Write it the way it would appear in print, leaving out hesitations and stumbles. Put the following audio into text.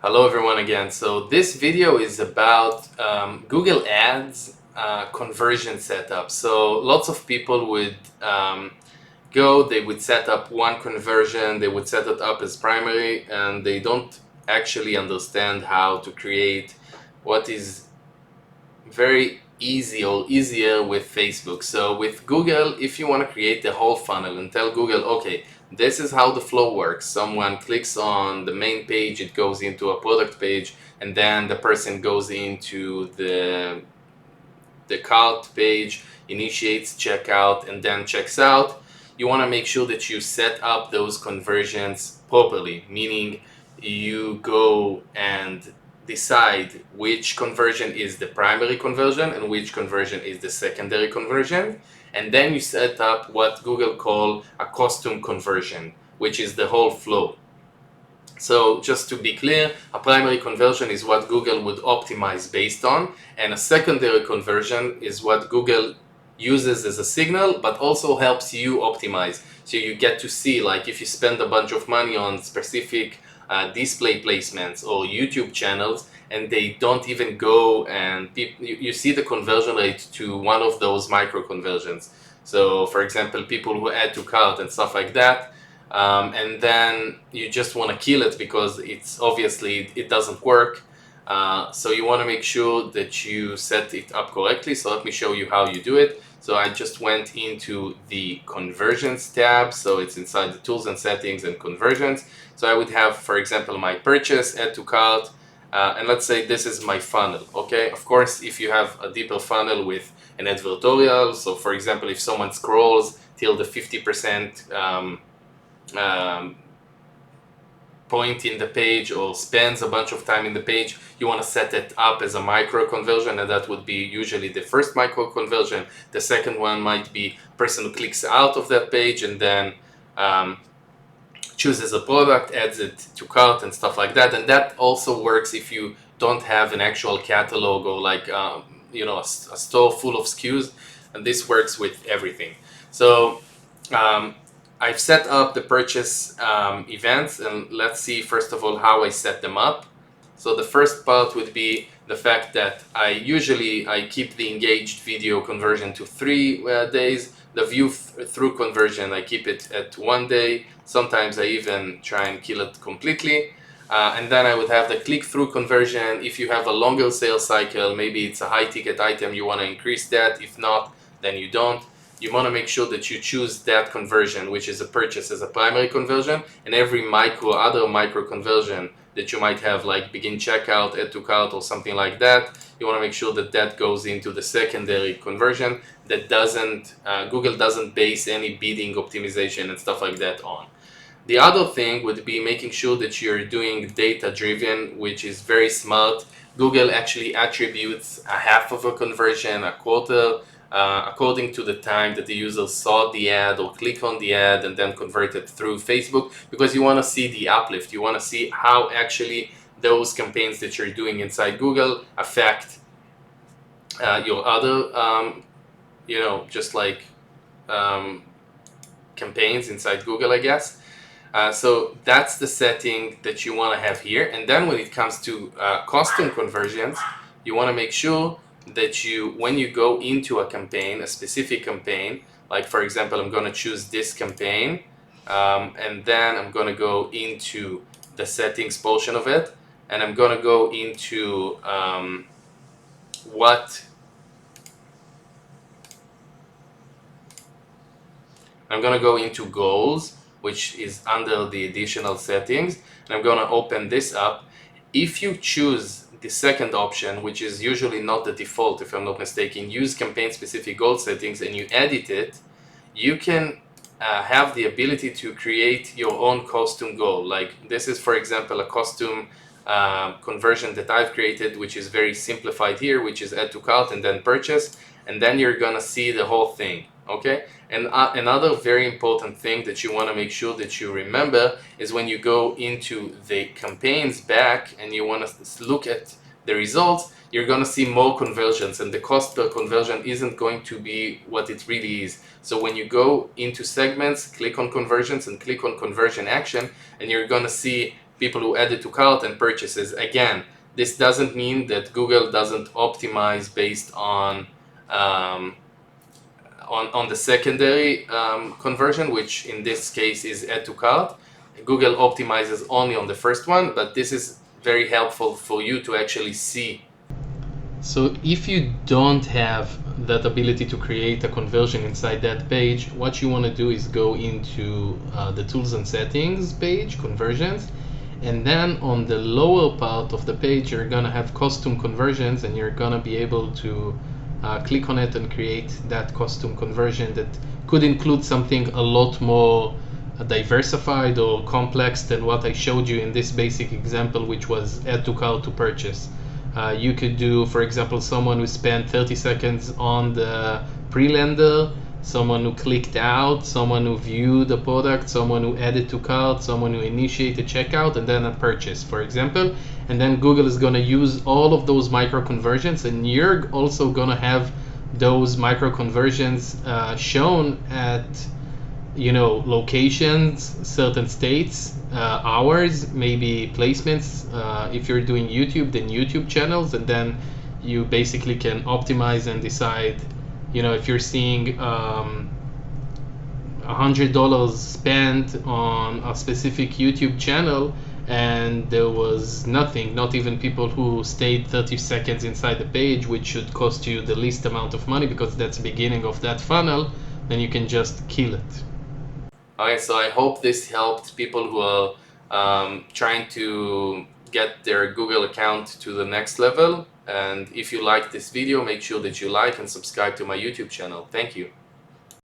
Hello everyone again. So this video is about Google Ads conversion setup. So lots of people would they would set up one conversion, they would set it up as primary, and they don't actually understand how to create what is very easy or easier with Facebook. So with Google, if you want to create the whole funnel and tell Google, okay, this is how the flow works. Someone clicks on the main page, it goes into a product page, and then the person goes into the cart page, initiates checkout, and then checks out. You want to make sure that you set up those conversions properly, meaning you go and decide which conversion is the primary conversion and which conversion is the secondary conversion, and then you set up what Google call a custom conversion, which is the whole flow. So just to be clear, a primary conversion is what Google would optimize based on, and a secondary conversion is what Google uses as a signal, but also helps you optimize. So you get to see, like, if you spend a bunch of money on specific display placements or YouTube channels, and they don't even go, and you see the conversion rate to one of those micro conversions. So for example, people who add to cart and stuff like that, and then you just want to kill it because it's obviously it doesn't work. So you want to make sure that you set it up correctly. So let me show you how you do it. So I just went into the conversions tab. So it's inside the tools and settings and conversions. So I would have, for example, my purchase, add to cart, and let's say this is my funnel. Okay, of course, if you have a deeper funnel with an advertorial, so for example, if someone scrolls till the 50% point in the page or spends a bunch of time in the page, you want to set it up as a micro conversion, and that would be usually the first micro conversion. The second one might be person who clicks out of that page and then chooses a product, adds it to cart and stuff like that. And that also works if you don't have an actual catalog or like a store full of SKUs, and this works with everything. So I've set up the purchase events, and let's see first of all how I set them up. So the first part would be the fact that I keep the engaged video conversion to 3 days. The view through conversion, I keep it at 1 day. Sometimes I even try and kill it completely. And then I would have the click-through conversion. If you have a longer sales cycle, maybe it's a high-ticket item, you want to increase that. If not, then you don't. You want to make sure that you choose that conversion, which is a purchase, as a primary conversion, and every other micro conversion that you might have, like begin checkout, add to cart, or something like that, you want to make sure that that goes into the secondary conversion that Google doesn't base any bidding optimization and stuff like that on. The other thing would be making sure that you're doing data driven, which is very smart. Google actually attributes a half of a conversion, a quarter, according to the time that the user saw the ad or click on the ad and then converted through Facebook, because you want to see the uplift. You want to see how actually those campaigns that you're doing inside Google affect your other, just like campaigns inside Google, I guess. So that's the setting that you want to have here. And then when it comes to custom conversions, you want to make sure that when you go into a campaign, a specific campaign, like for example, I'm going to choose this campaign, and then I'm going to go into the settings portion of it, and I'm going to go into goals, which is under the additional settings, and I'm going to open this up. If you choose the second option, which is usually not the default if I'm not mistaken, use campaign specific goal settings, and you edit it, you can have the ability to create your own custom goal. Like this is, for example, a custom conversion that I've created, which is very simplified here, which is add to cart and then purchase, and then you're gonna see the whole thing. Okay, and another very important thing that you want to make sure that you remember is when you go into the campaigns back and you want to look at the results, you're going to see more conversions, and the cost per conversion isn't going to be what it really is. So when you go into segments, click on conversions and click on conversion action, and you're going to see people who add it to cart and purchases. Again, this doesn't mean that Google doesn't optimize based on the secondary conversion, which in this case is add to cart. Google optimizes only on the first one, but this is very helpful for you to actually see. So if you don't have that ability to create a conversion inside that page, what you want to do is go into the tools and settings page, conversions, and then on the lower part of the page you're gonna have custom conversions, and you're gonna be able to click on it and create that custom conversion that could include something a lot more diversified or complex than what I showed you in this basic example, which was add to cart to purchase. You could do, for example, someone who spent 30 seconds on the pre-lender, someone who clicked out, someone who viewed the product, someone who added to cart, someone who initiated checkout, and then a purchase, for example. And then Google is going to use all of those micro conversions, and you're also going to have those micro conversions shown at locations, certain states, hours, maybe placements. If you're doing YouTube, then YouTube channels, and then you basically can optimize and decide, if you're seeing $100 spent on a specific YouTube channel and there was nothing, not even people who stayed 30 seconds inside the page, which should cost you the least amount of money because that's the beginning of that funnel, then you can just kill it. Okay, so I hope this helped people who are trying to get their Google account to the next level. And if you like this video, make sure that you like and subscribe to my YouTube channel. Thank you.